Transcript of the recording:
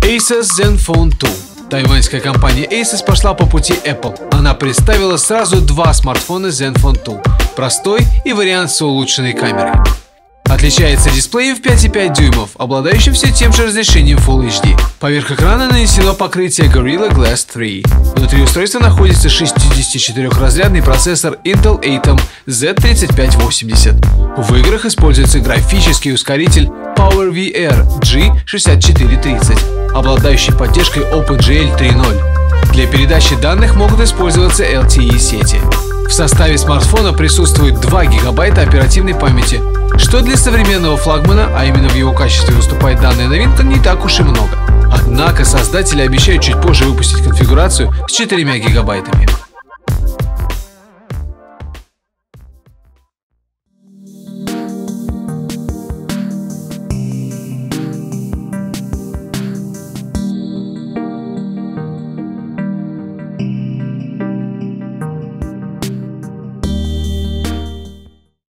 Asus ZenFone 2. Тайваньская компания Asus пошла по пути Apple. Она представила сразу два смартфона ZenFone 2. Простой и вариант с улучшенной камерой. Отличается дисплеем в 5,5 дюймов, обладающим все тем же разрешением Full HD. Поверх экрана нанесено покрытие Gorilla Glass 3. Внутри устройства находится 64-разрядный процессор Intel Atom Z3580. В играх используется графический ускоритель PowerVR G6430, обладающий поддержкой OpenGL 3.0. Для передачи данных могут использоваться LTE сети. В составе смартфона присутствует 2 гигабайта оперативной памяти, что для современного флагмана, а именно в его качестве выступает данная новинка, не так уж и много. Однако создатели обещают чуть позже выпустить конфигурацию с 4 гигабайтами.